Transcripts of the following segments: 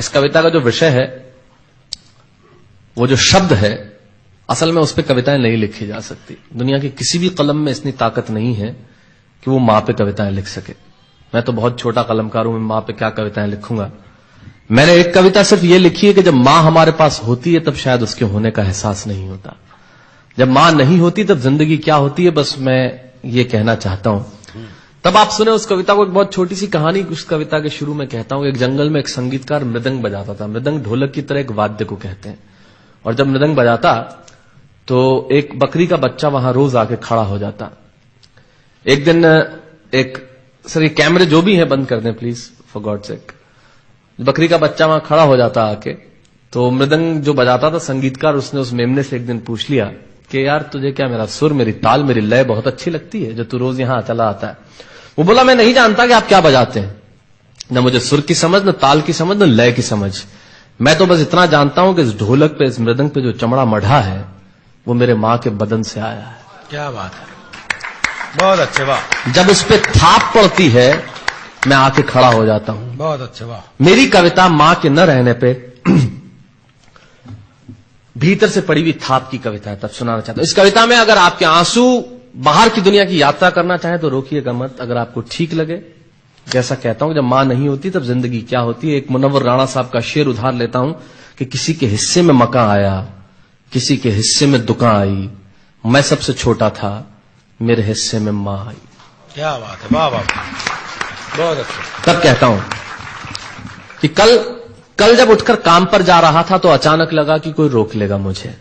इस कविता का जो विषय है, वो जो शब्द है, असल में उस पर कविताएं नहीं लिखी जा सकती। दुनिया की किसी भी कलम में इतनी ताकत नहीं है कि वो मां पे कविताएं लिख सके। मैं तो बहुत छोटा कलमकार हूं, मैं मां पे क्या कविताएं लिखूंगा। मैंने एक कविता सिर्फ ये लिखी है कि जब मां हमारे पास होती है तब शायद उसके होने का एहसास नहीं होता। जब मां नहीं होती तब जिंदगी क्या होती है, बस मैं ये कहना चाहता हूं। तब आप सुने उस कविता को। एक बहुत छोटी सी कहानी उस कविता के शुरू में कहता हूं। एक जंगल में एक संगीतकार मृदंग बजाता था। मृदंग ढोलक की तरह एक वाद्य को कहते हैं। और जब मृदंग बजाता तो एक बकरी का बच्चा वहां रोज आके खड़ा हो जाता। एक दिन सर ये कैमरे जो भी हैं बंद कर दें प्लीज, फॉर गॉड सेक। बकरी का बच्चा वहां खड़ा हो जाता आके, तो मृदंग जो बजाता था संगीतकार, उसने उस मेमने से एक दिन पूछ लिया कि यार तुझे क्या मेरा सुर, मेरी ताल, मेरी लय बहुत अच्छी लगती है जो तू रोज यहां चला आता है। वो बोला मैं नहीं जानता कि आप क्या बजाते हैं, न मुझे सुर की समझ, न ताल की समझ, न लय की समझ। मैं तो बस इतना जानता हूं कि इस ढोलक पे, इस मृदंग पे जो चमड़ा मढ़ा है वो मेरे मां के बदन से आया है। क्या बात है, बहुत अच्छे, वाह। जब उस पे थाप पड़ती है मैं आके खड़ा हो जाता हूं। बहुत अच्छे, वाह। मेरी कविता मां के न रहने पे भीतर से पड़ी हुई थाप की कविता है, तब सुनाना चाहता हूं। इस कविता में अगर आपके आंसू बाहर की दुनिया की यात्रा करना चाहे तो रोकिएगा मत। अगर आपको ठीक लगे, जैसा कहता हूं जब मां नहीं होती तब जिंदगी क्या होती है। एक मुनव्वर राणा साहब का शेर उधार लेता हूं कि किसी के हिस्से में मकान आया, किसी के हिस्से में दुकान आई, मैं सबसे छोटा था, मेरे हिस्से में मां आई। क्या बात है, वाह वाह, बहुत अच्छा। तब कहता हूं कि कल जब उठकर काम पर जा रहा था तो अचानक लगा कि कोई रोक लेगा मुझे।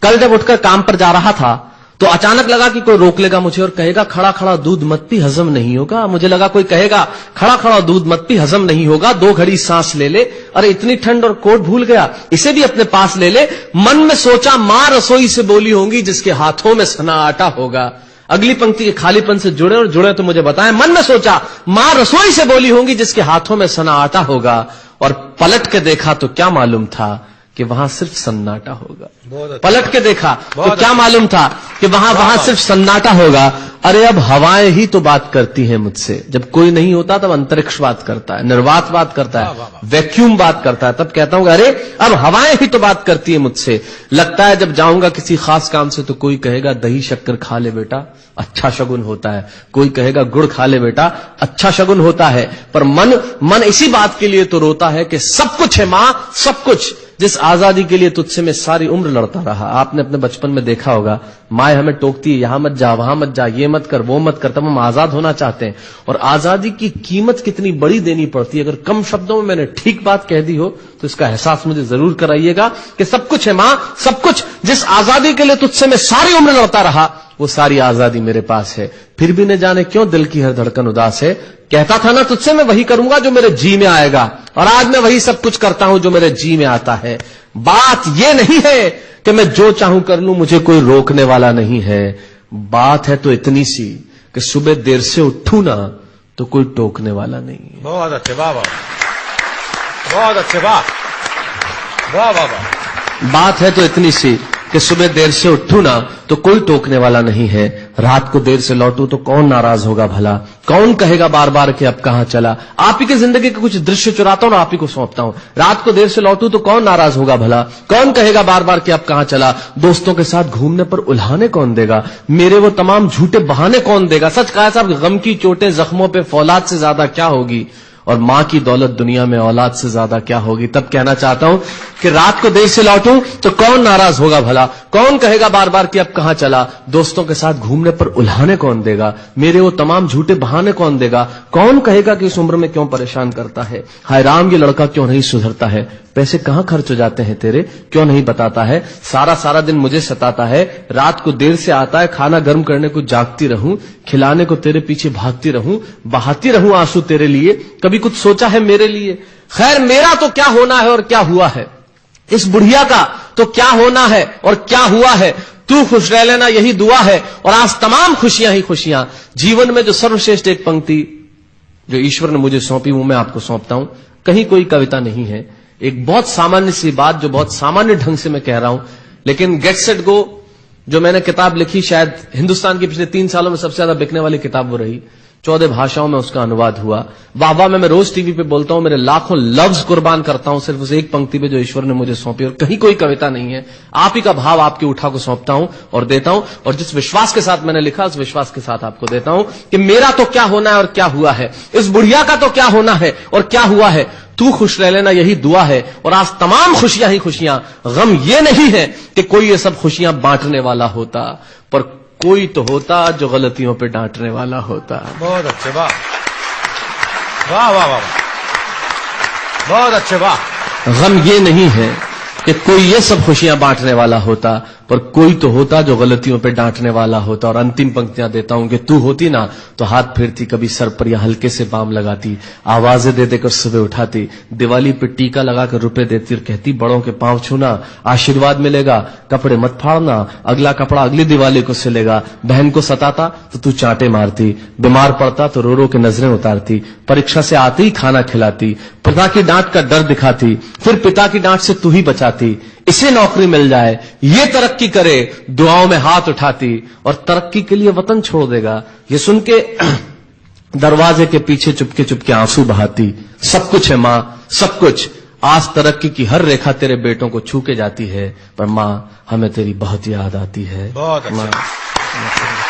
कल जब उठकर काम पर जा रहा था तो अचानक लगा कि कोई रोक लेगा मुझे और कहेगा खड़ा खड़ा दूध मत पी, हजम नहीं होगा। मुझे लगा कोई कहेगा खड़ा खड़ा दूध मत पी, हजम नहीं होगा। 2 घड़ी सांस ले ले, अरे इतनी ठंड और कोट भूल गया, इसे भी अपने पास ले ले। मन में सोचा मां रसोई से बोली होंगी जिसके हाथों में सना आटा होगा। अगली पंक्ति के खालीपन से जुड़े तो मुझे बताएं। मन में सोचा मां रसोई से बोली होंगी जिसके हाथों में सना आटा होगा, और पलट के देखा तो क्या मालूम था कि वहां सिर्फ सन्नाटा होगा। पलट के देखा तो क्या मालूम था कि वहां सिर्फ सन्नाटा होगा। अरे अब हवाएं ही तो बात करती हैं मुझसे। जब कोई नहीं होता तब अंतरिक्ष बात करता है, निर्वात बात करता है, वैक्यूम बात करता है। तब कहता हूं अरे अब हवाएं ही तो बात करती है मुझसे। लगता है जब जाऊंगा किसी खास काम से तो कोई कहेगा दही शक्कर खा ले बेटा, अच्छा शगुन होता है। कोई कहेगा गुड़ खा ले बेटा, अच्छा शगुन होता है। पर मन इसी बात के लिए तो रोता है कि सब कुछ है मां, सब कुछ। जिस आजादी के लिए तुझसे मैं सारी उम्र लड़ता रहा। आपने अपने बचपन में देखा होगा, माए हमें टोकती है, यहां मत जा, वहां मत जा, ये मत कर, वो मत कर। तब हम आजाद होना चाहते हैं, और आजादी की कीमत कितनी बड़ी देनी पड़ती है। अगर कम शब्दों में मैंने ठीक बात कह दी हो तो इसका एहसास मुझे जरूर कराइएगा कि सब कुछ है मां, सब कुछ। जिस आजादी के लिए तुझसे मैं सारी उम्र लड़ता रहा वो सारी आजादी मेरे पास है। फिर भी न जाने क्यों दिल की हर धड़कन उदास है। कहता था ना तुझसे मैं वही करूंगा जो मेरे जी में आएगा, और आज मैं वही सब कुछ करता हूं जो मेरे जी में आता है। बात यह नहीं है कि मैं जो चाहूं कर लूं, मुझे कोई रोकने वाला नहीं है। बात है तो इतनी सी कि सुबह देर से उठूं ना तो कोई टोकने वाला नहीं है। बहुत अच्छे, वाह वाह, बहुत अच्छे, वाह वाह वाह वाह। बात है तो इतनी सी कि सुबह देर से उठूं ना तो कोई टोकने वाला नहीं है। रात को देर से लौटूं तो कौन नाराज होगा भला, कौन कहेगा बार बार कि अब कहां चला। आप ही के जिंदगी के कुछ दृश्य चुराता हूं, आप ही को सौंपता हूं। रात को देर से लौटूं तो कौन नाराज होगा भला, कौन कहेगा बार बार कि अब कहां चला। दोस्तों के साथ घूमने पर उल्हाने कौन देगा, मेरे वो तमाम झूठे बहाने कौन देगा। सच कहा साहब, गम की चोटें जख्मों पे फौलाद से ज्यादा क्या होगी, और मां की दौलत दुनिया में औलाद से ज्यादा क्या होगी। तब कहना चाहता हूं कि रात को देर से लौटूं तो कौन नाराज होगा भला, कौन कहेगा बार बार कि अब कहां चला। दोस्तों के साथ घूमने पर उल्हाने कौन देगा, मेरे वो तमाम झूठे बहाने कौन देगा। कौन कहेगा कि इस उम्र में क्यों परेशान करता है। हाय राम, ये लड़का क्यों नहीं सुधरता है। पैसे कहां खर्च हो जाते हैं तेरे, क्यों नहीं बताता है। सारा दिन मुझे सताता है, रात को देर से आता है, खाना गर्म करने को जागती रहूं, खिलाने को तेरे पीछे भागती रहूं, बहाती रहूं आंसू तेरे लिए। कभी कुछ सोचा है मेरे लिए। खैर मेरा तो क्या होना है और क्या हुआ है, इस बुढ़िया का तो क्या होना है और क्या हुआ है। तू खुश रह लेना यही दुआ है, और आज तमाम खुशियां ही खुशियां। जीवन में जो सर्वश्रेष्ठ एक पंक्ति जो ईश्वर ने मुझे सौंपी वो मैं आपको सौंपता हूं। कहीं कोई कविता नहीं है, एक बहुत सामान्य सी बात जो बहुत सामान्य ढंग से मैं कह रहा हूं, लेकिन गेट सेट गो जो मैंने किताब लिखी, शायद हिंदुस्तान के पिछले 3 सालों में सबसे ज्यादा बिकने वाली किताब वो रही, 14 भाषाओं में उसका अनुवाद हुआ। वाह वाह में मैं रोज टीवी पे बोलता हूं, मेरे लाखों लफ्ज कुर्बान करता हूं सिर्फ उस एक पंक्ति पे जो ईश्वर ने मुझे सौंपी, और कहीं कोई कविता नहीं है, आप ही का भाव आपकी उठा को सौंपता हूं और देता हूं, और जिस विश्वास के साथ मैंने लिखा उस विश्वास के साथ आपको देता हूं कि मेरा तो क्या होना है और क्या हुआ है, इस बुढ़िया का तो क्या होना है और क्या हुआ है, तू खुश रह लेना यही दुआ है। और आज तमाम खुशियां ही खुशियां, गम ये नहीं है कि कोई ये सब खुशियां बांटने वाला होता, पर कोई तो होता जो गलतियों पे डांटने वाला होता। बहुत अच्छे, वाह वाह वाह वाह, बहुत अच्छे, वाह। गम ये नहीं है कि कोई ये सब खुशियां बांटने वाला होता, पर कोई तो होता जो गलतियों पे डांटने वाला होता। और अंतिम पंक्तियां देता हूं कि तू होती ना तो हाथ फेरती, कभी सर पर या हल्के से बाम लगाती, आवाजें दे देकर सुबह उठाती, दिवाली पे टीका लगाकर रुपए देती और कहती बड़ों के पांव छूना आशीर्वाद मिलेगा, कपड़े मत फाड़ना, अगला कपड़ा अगली दिवाली को सिलेगा। बहन को सताता तो तू चांटे मारती, बीमार पड़ता तो रो रो के नजरें उतारती, परीक्षा से आते ही खाना खिलाती, पिता की डांट का डर दिखाती, फिर पिता की डांट से तू ही बचाती, इसे नौकरी मिल जाए, ये तरक्की करे, दुआओं में हाथ उठाती, और तरक्की के लिए वतन छोड़ देगा, ये सुन के दरवाजे के पीछे चुपके चुपके आंसू बहाती। सब कुछ है मां, सब कुछ, आज तरक्की की हर रेखा तेरे बेटों को छू के जाती है, पर मां हमें तेरी बहुत याद आती है। बहुत अच्छा।